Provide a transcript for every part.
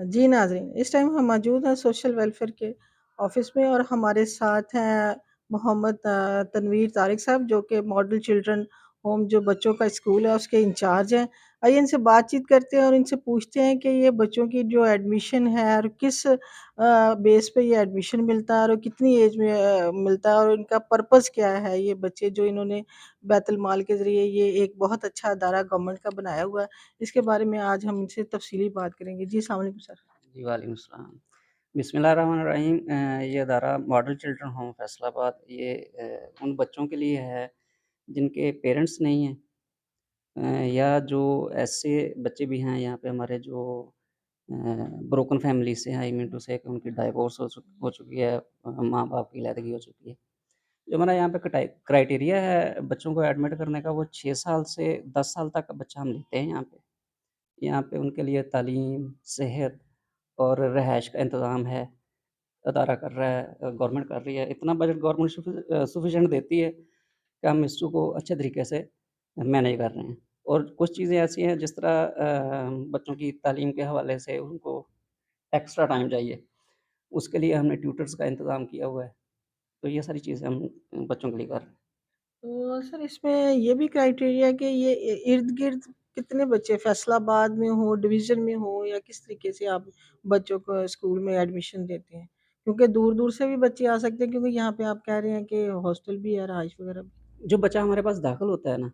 जी नाज़रीन, इस टाइम हम मौजूद हैं सोशल वेलफेयर के ऑफ़िस में और हमारे साथ हैं मोहम्मद तनवीर तारिक साहब जो कि मॉडल चिल्ड्रन होम जो बच्चों का स्कूल है उसके इंचार्ज हैं। आइए इनसे बातचीत करते हैं और इनसे पूछते हैं कि ये बच्चों की जो एडमिशन है और किस बेस पे ये एडमिशन मिलता है और कितनी एज में मिलता है और इनका पर्पस क्या है? ये बच्चे जो इन्होंने बैतुल माल के ज़रिए ये एक बहुत अच्छा अदारा गवर्नमेंट का बनाया हुआ है। इसके बारे में आज हम इनसे तफ़सीली बात करेंगे। जी, अस्सलाम वालेकुम सर। जी, वालेकुम सलाम। बिस्मिल्लाहिर्रहमानिर्रहीम। ये अदारा मॉडल चिल्ड्रन होम फैसलाबाद ये उन बच्चों के लिए है जिनके पेरेंट्स नहीं हैं, या जो ऐसे बच्चे भी हैं यहाँ पे हमारे जो ब्रोकन फैमिली से हैं, आई मीन टू से कि उनकी डाइवोर्स हो चुकी है, माँ-बाप की अलहदगी हो चुकी है। जो हमारा यहाँ पे क्राइटेरिया है बच्चों को एडमिट करने का, वो 6 साल से 10 साल तक का बच्चा हम लेते हैं यहाँ पे। यहाँ पे उनके लिए तालीम, सेहत और रिहाइश का इंतज़ाम है, अदारा कर रहा है, गवर्नमेंट कर रही है। इतना बजट गवर्नमेंट सफिशिएंट देती है कि हम इस चीज़ को अच्छे तरीके से मैनेज कर रहे हैं। और कुछ चीज़ें ऐसी हैं जिस तरह बच्चों की तालीम के हवाले से उनको एक्स्ट्रा टाइम चाहिए, उसके लिए हमने ट्यूटर्स का इंतज़ाम किया हुआ है। तो ये सारी चीज़ें हम बच्चों के लिए कर रहे हैं। तो सर इसमें ये भी क्राइटेरिया है कि ये इर्द-गिर्द कितने बच्चे फैसलाबाद में हो, डिवीज़न में हो या किस तरीके से आप बच्चों को स्कूल में एडमिशन देते हैं? क्योंकि दूर-दूर से भी बच्चे आ सकते हैं क्योंकि यहाँ पे आप कह रहे हैं कि हॉस्टल भी है, रहाइश वगैरह भी। जो बच्चा हमारे पास दाखिल होता है ना,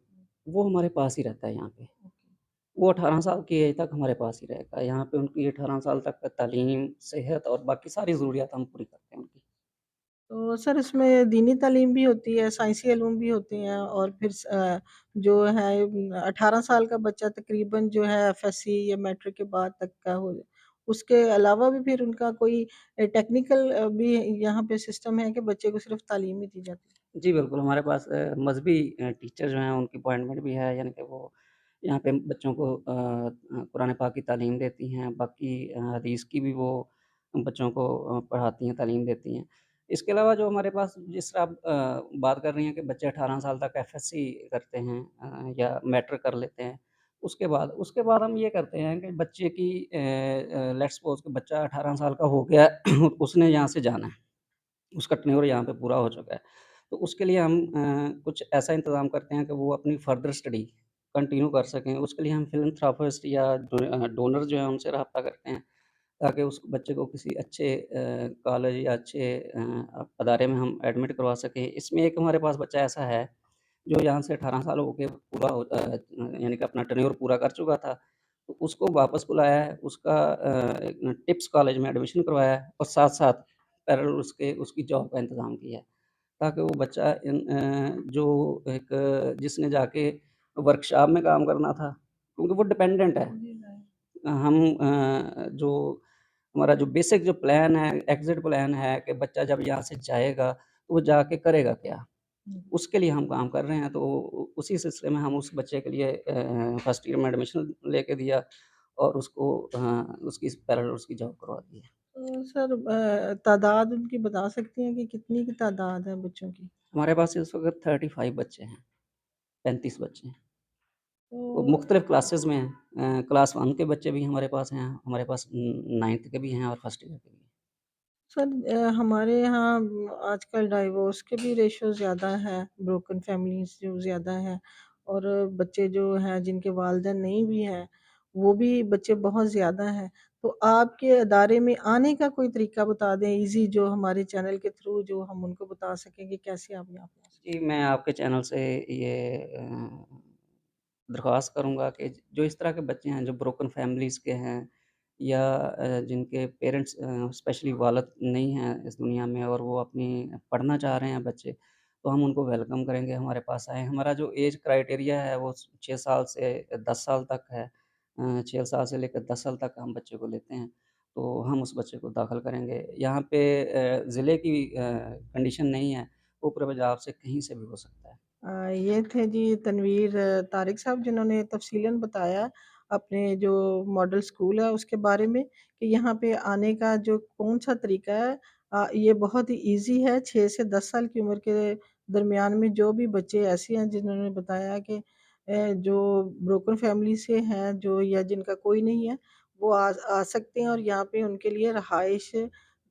वो हमारे पास ही रहता है यहाँ पे। ओके। वो 18 साल की एज तक हमारे पास ही रहेगा। यहाँ पे उनकी 18 साल तक का तालीम, सेहत और बाकी सारी ज़रूरियात हम पूरी करते हैं उनकी। तो सर इसमें दीनी तालीम भी होती है, साइंसी इल्म भी होते हैं और फिर जो है 18 साल का बच्चा तकरीबन जो है एफएससी या मैट्रिक के बाद तक का हो उसके अलावा भी फिर उनका कोई टेक्निकल भी यहाँ पे सिस्टम है कि बच्चे को सिर्फ़ तालीम ही दी जाती है? जी, बिल्कुल, हमारे पास मज़हबी टीचर जो हैं उनकी अपॉइंटमेंट भी है, यानी कि वो यहाँ पे बच्चों को कुरान पाक की तालीम देती हैं, बाकी हदीस की भी वो बच्चों को पढ़ाती हैं, तालीम देती हैं। इसके अलावा जो हमारे पास जिस तरह आप बात कर रही हैं कि बच्चे 18 साल तक एफएससी करते हैं, या मैट्रिक कर लेते हैं। उसके बाद हम ये करते हैं कि बच्चे की लेट्स सपोज़ कि बच्चा 18 साल का हो गया उसने यहाँ से जाना है। उसका टेन्योर यहाँ पे पूरा हो चुका है। तो उसके लिए हम कुछ ऐसा इंतज़ाम करते हैं कि वो अपनी फर्दर स्टडी कंटिन्यू कर सकें। उसके लिए हम फ़िलैंथ्रोपिस्ट या डोनर जो हैं उनसे राब्ता करते हैं, ताकि उस बच्चे को किसी अच्छे कॉलेज या अच्छे अदारे में हम एडमिट करवा सकें। इसमें एक हमारे पास बच्चा ऐसा है, जो यहाँ से 18 साल हो के पूरा यानी कि अपना टेन्योर पूरा कर चुका था। तो उसको वापस बुलाया है, उसका टिप्स कॉलेज में एडमिशन करवाया है और साथ-साथ पैरेलल उसके उसकी जॉब का इंतज़ाम किया है। ताकि वो बच्चा जो एक जिसने जाके वर्कशॉप में काम करना था, क्योंकि वो डिपेंडेंट है। जी, राइट। हम जो हमारा जो बेसिक जो प्लान है, एग्ज़िट प्लान है कि बच्चा जब यहाँ से जाएगा, तो वो जाके करेगा क्या? हुँ। उसके लिए हम काम कर रहे हैं, तो उसी सिलसिले में हम उस बच्चे के लिए फर्स्ट ईयर में एडमिशन लेके दिया और उसको उसकी पैरेलल उसकी जॉब करवा दी है। तो सर तादाद उनकी बता सकती हैं कि कितनी की तादाद है बच्चों की? हमारे पास इस वक़्त 35 बच्चे हैं, 35 बच्चे हैं। तो वो मुख्तलिफ़ क्लासेस में हैं। क्लास 1 के बच्चे भी हमारे पास हैं, हमारे पास 9th के भी हैं और फर्स्ट ईयर के भी हैं। सर हमारे यहाँ आजकल डाइवोर्स के भी रेशो ज़्यादा है, ब्रोकन फैमिलीज़ जो ज़्यादा हैं और बच्चे जो हैं जिनके वालिदैन नहीं भी हैं, वो भी बच्चे बहुत ज़्यादा हैं। तो आपके अदारे में आने का कोई तरीका बता दें ईज़ी जो हमारे चैनल के थ्रू जो हम उनको बता सकें कि कैसे आप यहाँ पे आ सकते जी, मैं आपके चैनल से ये दरख्वास्त करूँगा कि जो इस तरह के बच्चे हैं, जो ब्रोकन फैमिलीज़ के हैं या जिनके पेरेंट्स स्पेशली वालिद नहीं हैं इस दुनिया में और वो अपनी पढ़ना चाह रहे हैं बच्चे, तो हम उनको वेलकम करेंगे, हमारे पास आएँ। हमारा जो ऐज क्राइटेरिया है वो 6 साल से 10 साल तक है। 6 साल से लेकर 10 साल तक हम बच्चे को लेते हैं, तो हम उस बच्चे को दाखिल करेंगे। यहाँ पे ज़िले की कंडीशन नहीं है, ऊपर पंजाब से कहीं से भी हो सकता है। ये थे जी तनवीर तारिक साहब जिन्होंने तफ़सीलन बताया अपने जो मॉडल स्कूल है उसके बारे में कि यहाँ पे आने का जो कौन-सा तरीका है ये बहुत ही ईज़ी है 6 से 10 साल की उम्र के दरमियान में जो भी बच्चे ऐसे हैं जिन्होंने बताया कि जो ब्रोकन फैमिली से हैं जो या जिनका कोई नहीं है, वो आ सकते हैं और यहाँ पे उनके लिए रहाइश,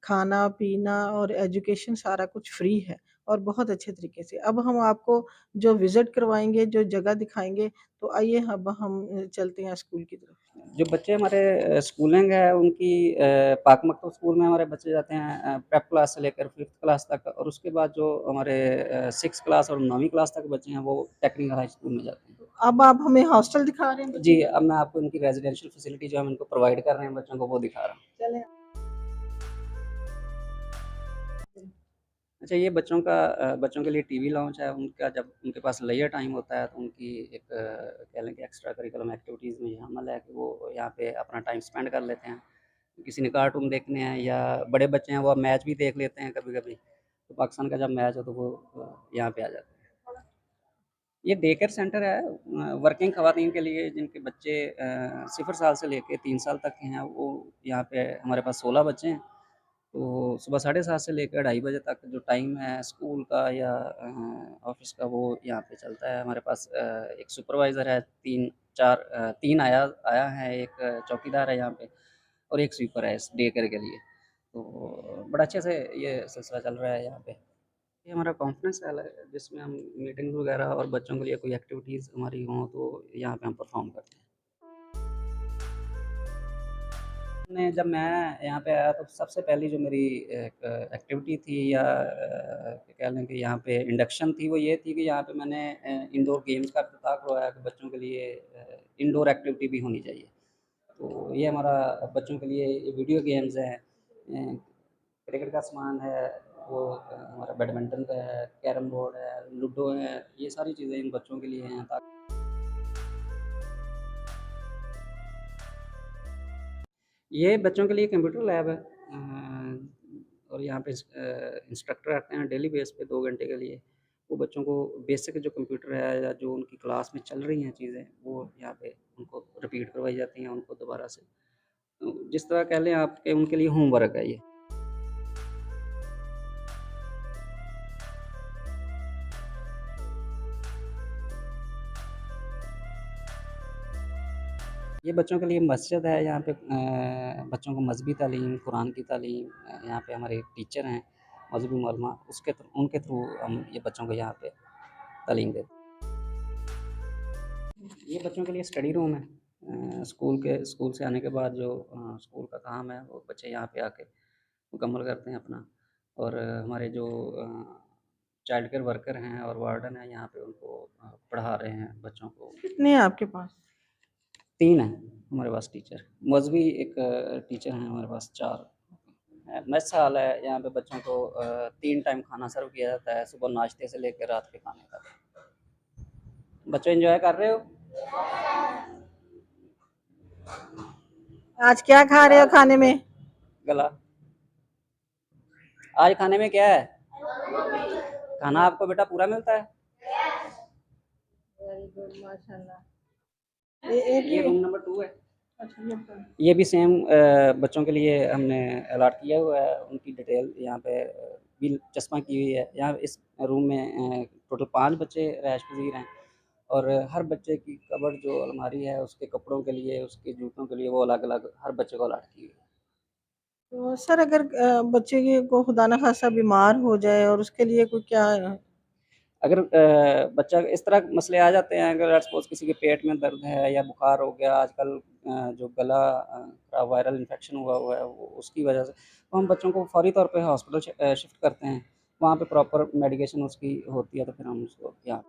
खाना-पीना और एजुकेशन सारा कुछ फ्री है और बहुत अच्छे तरीके से। अब हम आपको जो विज़िट करवाएँगे, जो जगह दिखाएँगे, तो आइए अब हम चलते हैं स्कूल की तरफ। जो बच्चे हमारे स्कूलिंग है उनकी पाक मकतब स्कूल में हमारे बच्चे जाते हैं प्रेप क्लास से लेकर 5th क्लास तक और उसके बाद जो हमारे 6th क्लास और 9वीं क्लास तक बच्चे हैं वो टेक्निकल हाई स्कूल में जाते हैं। अब आप हमें हॉस्टल दिखा रहे हैं जी, बच्चों के अब लिए? मैं आपको इनकी रेज़िडेंशियल फैसिलिटी जो हम इनको प्रोवाइड कर रहे हैं बच्चों को वो दिखा रहा हूँ। चलें। अच्छा ये बच्चों के लिए टीवी लाउंज है, उनका जब उनके पास लेज़र टाइम होता है तो उनकी एक कह लें कि एक्स्ट्रा करिकुलम एक्टिविटीज़ में शामिल है कि वो यहाँ पे अपना टाइम स्पेंड कर लेते हैं। किसी ने कार्टून देखने हैं या बड़े बच्चे हैं वो अब मैच भी देख लेते हैं कभी-कभी। तो पाकिस्तान का जब मैच हो तो वो यहाँ पे आ जाते हैं। ये डे केयर सेंटर है वर्किंग ख़वातीन के लिए जिनके बच्चे 0 साल से लेके 3 साल तक के हैं, वो यहाँ पे हमारे पास 16 बच्चे हैं। तो सुबह साढ़े 7 से लेकर ढाई बजे तक जो टाइम है स्कूल का या ऑफ़िस का वो यहाँ पे चलता है। हमारे पास एक सुपरवाइज़र है, 3 आया आया है, एक चौकीदार है यहाँ पे और एक स्वीपर है इस डे केयर के लिए। तो बड़ा अच्छे से ये सिलसिला चल रहा है यहाँ पे। ये हमारा कॉन्फ्रेंस हॉल है जिसमें हम मीटिंग्स वगैरह और बच्चों के लिए कोई एक्टिविटीज़ हमारी हों तो यहाँ पे हम परफ़ॉर्म करते हैं। जब मैं यहाँ पे आया तो सबसे पहली जो मेरी एक एक्टिविटी थी या कह लें कि यहाँ पे इंडक्शन थी वो ये थी कि यहाँ पे मैंने इंडोर गेम्स का इफ्तिताह करवाया कि बच्चों के लिए इंडोर एक्टिविटी भी होनी चाहिए। तो ये हमारा बच्चों के लिए ये वीडियो गेम्स हैं, क्रिकेट का सामान है, वो हमारा बैडमिंटन का है, कैरम बोर्ड है, लूडो है, ये सारी चीज़ें इन बच्चों के लिए हैं ताकि ये बच्चों के लिए कंप्यूटर लैब है और यहाँ पे इंस्ट्रक्टर आते हैं डेली बेस पे 2 घंटे के लिए। वो बच्चों को बेसिक जो कंप्यूटर है या जो उनकी क्लास में चल रही हैं चीज़ें, वो यहाँ पे उनको रिपीट करवाई जाती हैं उनको दोबारा से। तो जिस तरह कह लें आप कि उनके लिए होमवर्क है ये। ये बच्चों के लिए मस्जिद है, यहाँ पे बच्चों को मज़हबी तालीम, कुरान की तालीम यहाँ पे हमारे टीचर हैं, मज़हबी मौलमा उनके थ्रू हम ये बच्चों को यहाँ पे तालीम देते हैं। ये बच्चों के लिए स्टडी रूम है। स्कूल से आने के बाद जो स्कूल का काम है वो बच्चे यहाँ पे आके मुकम्मल करते हैं अपना और हमारे जो चाइल्ड केयर वर्कर हैं और वार्डन हैं यहाँ पे उनको पढ़ा रहे हैं बच्चों को। कितने हैं आपके पास? 3 हैं हमारे पास टीचर। मज़हबी एक टीचर हैं हमारे पास 4 मेस हॉल है, यहाँ पे बच्चों को 3 टाइम खाना सर्व किया जाता है, सुबह नाश्ते से लेकर रात के खाने तक। बच्चे एन्जॉय कर रहे हो? आज क्या खा रहे हो खाने में? गला। आज खाने में क्या है? खाना आपको बेटा पूरा मिलता है? वेरी गुड, माशाल्लाह। एक ये ही। रूम नंबर 2 है। अच्छा, ये बताओ। ये भी सेम बच्चों के लिए हमने अलॉट किया हुआ है, उनकी डिटेल यहाँ पे भी चस्पा की हुई है। यहाँ इस रूम में टोटल 5 बच्चे रैश पज़ीर हैं और हर बच्चे की कबर्ड जो अलमारी है, उसके कपड़ों के लिए, उसके जूतों के लिए वो अलग-अलग हर बच्चे को अलॉट की हुई है। तो सर अगर बच्चे की को खुदा ना खास्ता बीमार हो जाए और उसके लिए कोई क्या अगर बच्चा इस तरह मसले आ जाते हैं, अगर सपोज़ किसी के पेट में दर्द है या बुखार हो गया, आजकल जो गला वायरल इन्फेक्शन हुआ हुआ है, वो उसकी वजह से तो हम बच्चों को फ़ौरी तौर पे हॉस्पिटल शिफ्ट करते हैं। वहाँ पे प्रॉपर मेडिकेशन उसकी होती है, तो फिर हम उसको यहाँ